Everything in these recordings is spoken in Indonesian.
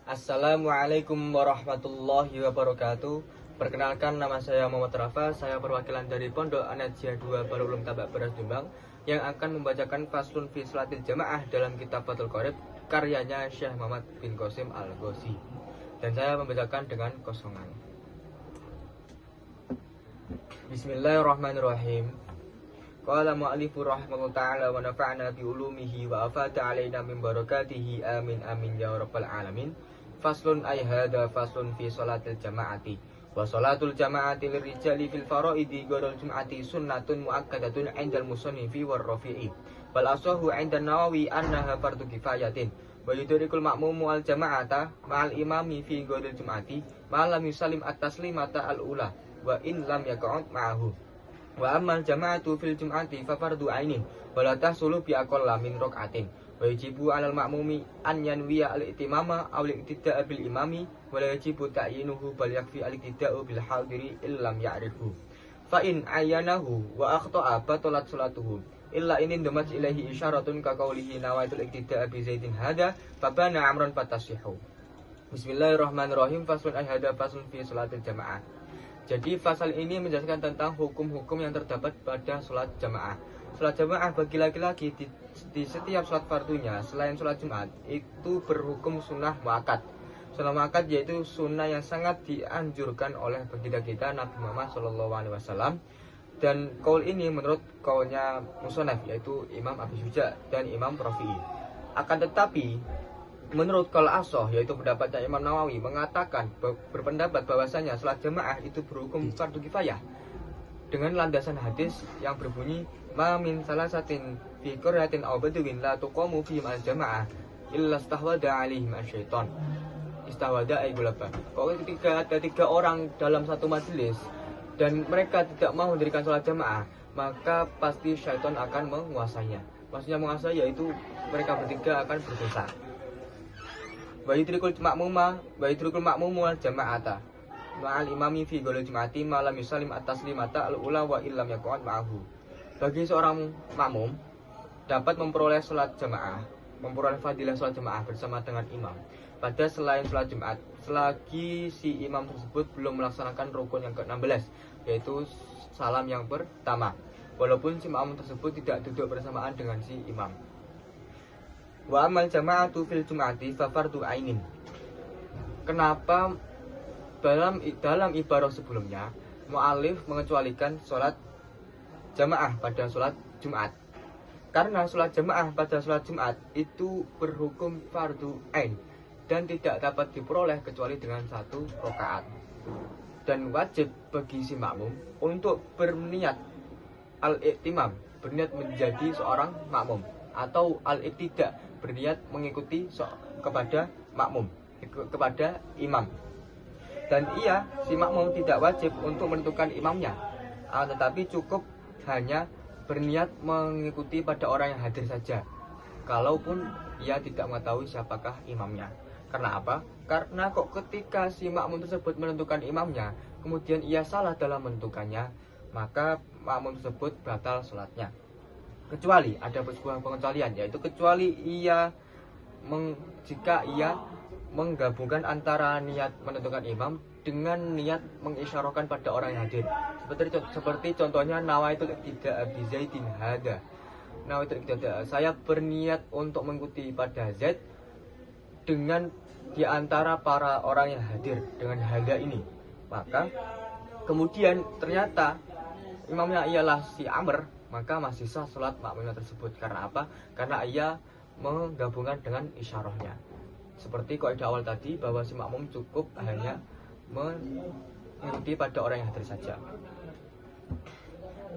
Assalamualaikum warahmatullahi wabarakatuh. Perkenalkan, nama saya Muhammad Rafa. Saya perwakilan dari Pondok An-Najiyah 2 Barulum Tabak Beras Jombang yang akan membacakan Faslun fi Salatil Jamaah dalam kitab Fathul Qorib karyanya Syekh Muhammad bin Qasim Al-Ghazi. Dan saya membacakan dengan kosongan. Bismillahirrahmanirrahim. Qala mu'allifu rahimahullah ta'ala wa nafa'na bi ulumihi wa afata alaina min barakatihi amin amin ya rabbal alamin. Faslun ay hada faslun fi salatil jama'ati wa salatul jama'ati lirijali fil faraidi ghairul jum'ati sunnatun muakkadatun 'indal musannifi war rafi'i wal asahu 'inda Nawawi annaha fardu kifayatin wa yudrikul ma'mumu al jama'ata ma'al imami fi ghairil jum'ati ma lam yusallim at-taslimata al ula wa in lam yaq'ud ma'ahu. Wa ammal jama'atu fil jum'ati fa fardu ainin wa la tahsulu bi aqalla min rak'atin wa yajibu 'alal ma'mumi an yanwiya al-itimama aw al-iqtida'a bil imami wa la yajibu ta'yinuhu bal yakfi al-iqtida'u bil hadiri illam ya'rifu fa in ayyanahu wa akhta'a batalat salatuhu illa in damat ilaihi isyaratun ka qawlihi nawaitul iqtida'a bi zaidin hada fa bana amran fatasihu. Bismillahirrahmanirrahim. Faslun ay hada faslun fi salatil jamaah. Jadi pasal ini menjelaskan tentang hukum-hukum yang terdapat pada sholat jamaah. Sholat jamaah bagi laki-laki di setiap sholat fardunya selain sholat Jumat itu berhukum sunnah muakkad. Sunnah muakkad yaitu sunnah yang sangat dianjurkan oleh baginda kita Nabi Muhammad SAW. Dan kaul ini menurut kaulnya musannaf yaitu Imam Abi Syuja dan Imam Rafi'i. Akan tetapi menurut kaul asoh yaitu pendapatnya Imam Nawawi mengatakan berpendapat bahwasanya sholat jamaah itu berhukum fardu kifayah dengan landasan hadis yang berbunyi ma min salasatin fi qaryatin aw badwin la tuqamu fihim al jamaah illa istahwada alaihim asyaiton. Istahwada ay gulaba. Kalau ketika ada 3 orang dalam satu majelis dan mereka tidak mau mendirikan sholat jamaah, maka pasti syaitan akan menguasainya. Maksudnya menguasai yaitu mereka bertiga akan berdosa. Wa yudrikul ma'mumu al jama'ata ma'al imami fi ghairil jum'ati ma lam yusallim at-taslimata al-ula wa illam yaq'ud ma'ahu. Bagi seorang makmum dapat memperoleh salat jamaah, memperoleh fadilah salat jamaah bersama dengan imam pada selain salat Jumat selagi si imam tersebut belum melaksanakan rukun yang ke-16 yaitu salam yang pertama, walaupun si makmum tersebut tidak duduk bersamaan dengan si imam. Wa amal jama'atu fil jum'ati fa fardu ainin. Kenapa dalam ibarah sebelumnya mu'alif mengecualikan sholat jamaah pada sholat Jumat? Karena sholat jamaah pada sholat Jumat itu berhukum fardu ain dan tidak dapat diperoleh kecuali dengan 1 rakaat. Dan wajib bagi si makmum untuk berniat al-i'timam, berniat menjadi seorang makmum, atau al-iqtida, berniat mengikuti kepada makmum, kepada imam. Dan si makmum tidak wajib untuk menentukan imamnya, tetapi cukup hanya berniat mengikuti pada orang yang hadir saja, kalaupun ia tidak mengetahui siapakah imamnya. Karena apa? Karena kok ketika si makmum tersebut menentukan imamnya, kemudian ia salah dalam menentukannya, maka makmum tersebut batal sholatnya. Kecuali ada sebuah pengecualian, yaitu kecuali jika ia menggabungkan antara niat menentukan imam dengan niat mengisyarahkan pada orang yang hadir. Seperti contohnya nawaitul iqtida'a bi zaidin hada. Nawaitul iqtida'a, saya berniat untuk mengikuti pada Zaid dengan di antara para orang yang hadir dengan hada ini. Maka kemudian ternyata imamnya ialah si Amr, maka masih sah sholat makmumnya tersebut. Karena apa? Karena ia menggabungkan dengan isyarahnya. Seperti kaidah awal tadi bahwa si makmum cukup hanya mengikuti pada orang yang hadir saja.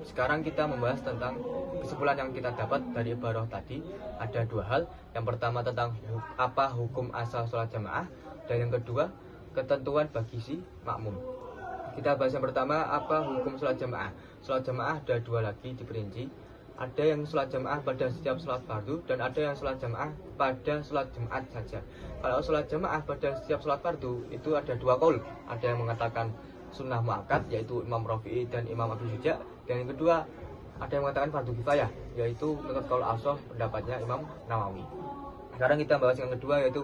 Sekarang kita membahas tentang kesimpulan yang kita dapat dari ibarah tadi. Ada 2 hal. Yang pertama tentang apa hukum asal sholat jamaah, dan yang kedua ketentuan bagi si makmum. Kita bahas yang pertama, apa hukum sholat jamaah. Sholat jamaah ada 2 lagi diperinci. Ada yang sholat jamaah pada setiap sholat fardu, dan ada yang sholat jamaah pada sholat Jumat saja. Kalau sholat jamaah pada setiap sholat fardu itu ada 2 qaul. Ada yang mengatakan sunnah muakkad yaitu Imam Rafi'i dan Imam Abi Syuja, dan yang kedua ada yang mengatakan fardu kifayah yaitu menurut qaul asoh pendapatnya Imam Nawawi. Sekarang kita bahas yang kedua, yaitu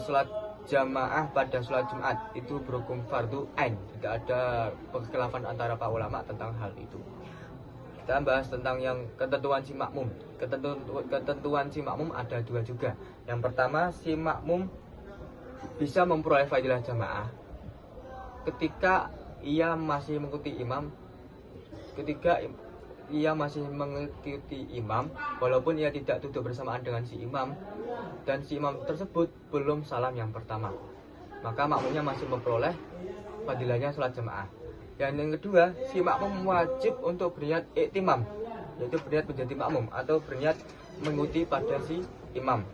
sholat jamaah pada sholat Jumat itu berhukum fardu ain. Tidak ada kekhilafan antara para ulama tentang hal itu. Kita bahas tentang yang ketentuan si makmum. Ketentuan si makmum ada dua juga. Yang pertama, si makmum bisa memperoleh fadilah jamaah ketika ia masih mengikuti imam. Ketika ia masih mengikuti imam, walaupun ia tidak duduk bersamaan dengan si imam dan si imam tersebut belum salam yang pertama, maka makmumnya masih memperoleh fadilahnya sholat jamaah. Dan yang kedua, si makmum wajib untuk berniat iktimam, yaitu berniat menjadi makmum atau berniat mengikuti pada si imam.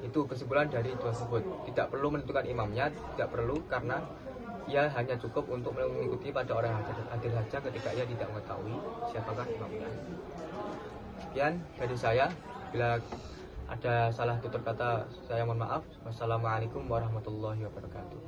Itu kesimpulan dari dua tersebut. Tidak perlu menentukan imamnya, tidak perlu, karena ia hanya cukup untuk mengikuti pada orang yang hadir saja ketika ia tidak mengetahui siapakah imamnya. Sekian dari saya. Bila ada salah tutur kata, saya mohon maaf. Wassalamualaikum warahmatullahi wabarakatuh.